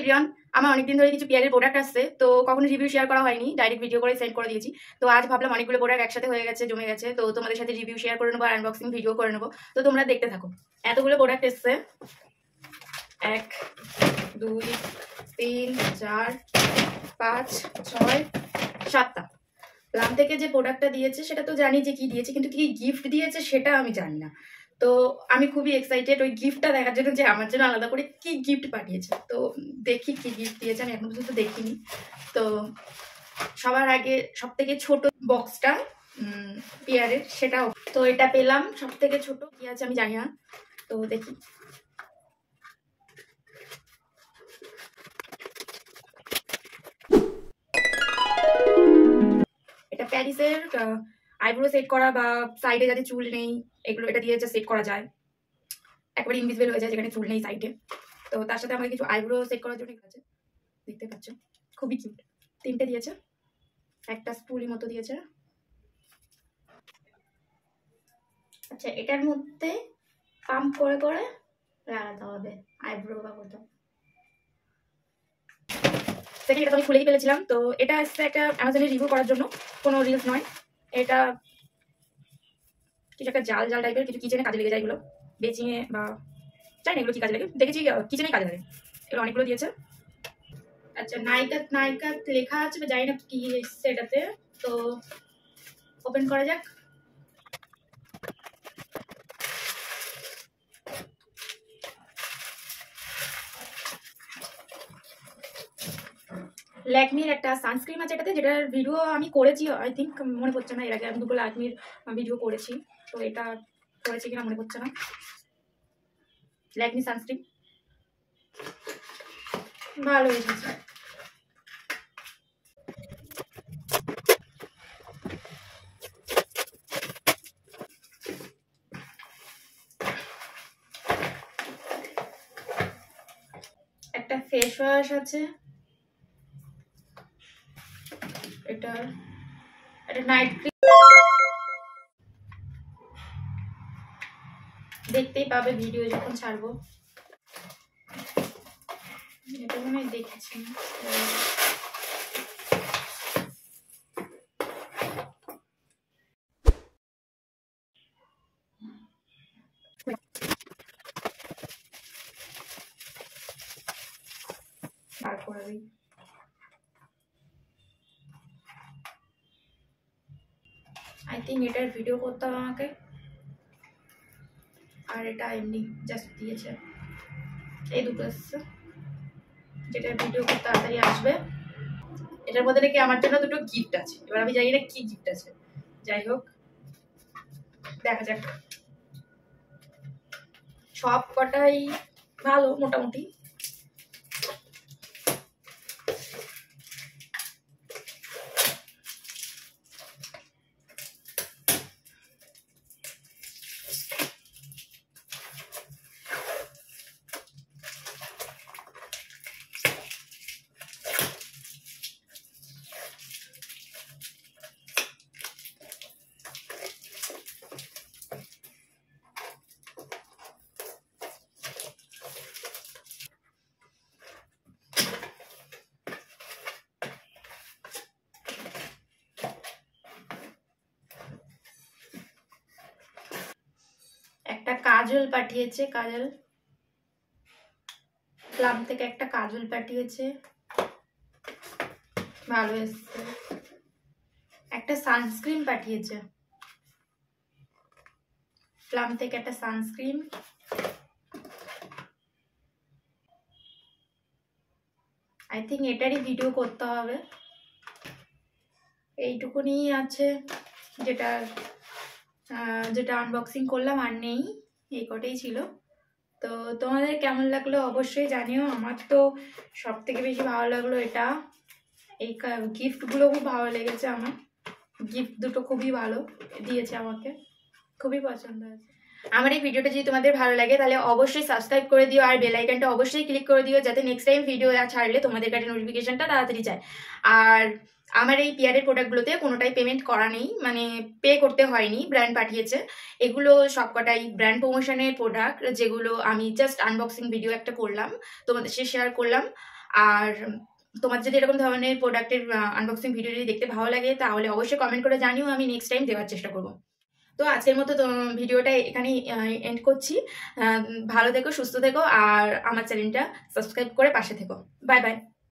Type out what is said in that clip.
Everyone, আমার অনেকদিন ধরে কিছু পিয়ারের প্রোডাক্ট আসছে, তো কখনো রিভিউ শেয়ার করা হয়নি, ডাইরেক্ট ভিডিও করে সেন্ড করে দিয়েছি। তো আজ ভাবলাম অনেকগুলো প্রোডাক্ট একসাথে হয়ে গেছে, জমে গেছে, তো তোমাদের সাথে রিভিউ শেয়ার করে নেবো আর আনবক্সিং ভিডিও করে নেবো। তো তোমরা দেখতে থাকো। এতগুলো প্রোডাক্ট এসছে, 1 2 3 4 5 6 7টা। প্লাম থেকে যে প্রোডাক্টটা দিয়েছে সেটা তো জানি যে কি দিয়েছে, কিন্তু কি গিফট দিয়েছে সেটা আমি জানি না। তো আমি খুবই এক্সাইটেড ওই গিফটটা দেখার জন্য, যে আমার জন্য আলাদা করে কি গিফট পাঠিয়েছে। তো দেখি কি গিফট দিয়েছে, আমি এখন পর্যন্ত দেখিনি। তো সবার আগে সব থেকে ছোট বক্সটা পিয়ারের, সেটাও তো এটা পেলাম। সব থেকে ছোট কি আছে আমি জানি না, তো দেখি। এটা প্যারিসের আইব্রো সেট করা বা সাইডে যাতে চুল নেই এগুলো, এটা দিয়ে সেট করা যায়, একবারে ইনভিজিবল হয়ে যায় যেখানে চুল নেই সাইডে। তো তার সাথে আমাকে কিছু আইব্রো সেট করার জন্য আছে, দেখতে পাচ্ছ, খুবই কিউট। 3টে দিয়েছে, একটা স্পুলি মতো দিয়েছে। আচ্ছা, এটার মধ্যে পাম্প করে করে লাগাতে হবে আইব্রো বা কোথাও। সেকেন্ড, এটা তো আমি খুলেই ফেলেছিলাম। তো এটা হচ্ছে একটা অ্যামাজনে রিভিউ করার জন্য, কোনো রিলস নয়। এটা কিছু একটা জাল জাল টাইপের, কিছু কিচেনে কাজে লেগে যায় এগুলো, বেচিংয়ে বা চাই না এগুলো কি কাজে লাগে, দেখেছি কিচেনেই কাজে লাগে। এগুলো অনেকগুলো দিয়েছে। আচ্ছা, নায়িকা নায়িকা লেখা আছে, জানি না কি সেটাতে। তো ওপেন করা যাক। ল্যাকমির একটা সানস্ক্রিন আছে এটাতে, যেটার ভিডিও আমি করেছি, আই থিঙ্ক, মনে পড়ছে না। এর আগে আমি দুটো ল্যাকমির ভিডিও করেছি, তো এটা করেছি কিনা মনে পড়ছে না। ল্যাকমি সানস্ক্রিন ভালো এসেছে। একটা ফেস ওয়াশ আছে, এটা নাইট ক্রিম, দেখতেই পাবে ভিডিও যখন ছাড়বো। এটা মনে হয় দেখেছি না। তারপরে আই থিঙ্ক এটার ভিডিও করতে হবে আমাকে, আর এটা এমনি জাস্ট দিয়েছে। এই দুটো এসছে, যেটার ভিডিও খুব তাড়াতাড়ি আসবে। এটার মধ্যে নাকি আমার জন্য দুটো গিফট আছে, এবার আমি জানি না কি গিফট আছে। যাই হোক, দেখা যাক। সব কটাই ভালো মোটামুটি। একটা কাজল পাঠিয়েছে, কাজল প্লাম থেকে একটা কাজল পাঠিয়েছে, ভালো এসছে। একটা সানস্ক্রিন পাঠিয়েছে প্লাম থেকে, একটা সানস্ক্রিন। আই থিঙ্ক এটারই ভিডিও করতে হবে। এইটুকুনি আছে যেটা যেটা আনবক্সিং করলাম, আর নেই, এই কটাই ছিল। তো তোমাদের কেমন লাগলো অবশ্যই জানিও। আমার তো সব থেকে বেশি ভালো লাগলো এটা, এই গিফটগুলো খুব ভালো লেগেছে আমার। গিফট দুটো খুবই ভালো দিয়েছে আমাকে, খুবই পছন্দ হয়েছে। আমার এই ভিডিওটা যদি তোমাদের ভালো লাগে তাহলে অবশ্যই সাবস্ক্রাইব করে দিও, আর বেল আইকনটা অবশ্যই ক্লিক করে দিও, যাতে নেক্সট টাইম ভিডিও ছাড়লে তোমাদের কাছে নোটিফিকেশনটা তাড়াতাড়ি যায়। আর আমার এই পিয়ারের প্রোডাক্টগুলোতে কোনোটাই পেমেন্ট করা নেই, মানে পে করতে হয়নি, ব্র্যান্ড পাঠিয়েছে। এগুলো সবকটাই ব্র্যান্ড প্রমোশনের প্রোডাক্ট, যেগুলো আমি জাস্ট আনবক্সিং ভিডিও একটা করলাম, তোমাদের সাথে শেয়ার করলাম। আর তোমার যদি এরকম ধরনের প্রোডাক্টের আনবক্সিং ভিডিও যদি দেখতে ভালো লাগে তাহলে অবশ্যই কমেন্ট করে জানিও, আমি নেক্সট টাইম দেওয়ার চেষ্টা করবো। তো আজকের মতো তো ভিডিওটা এখানেই এন্ড করছি। ভালো থেকো, সুস্থ থেকো, আর আমার চ্যানেলটা সাবস্ক্রাইব করে পাশে থেকো। Bye bye.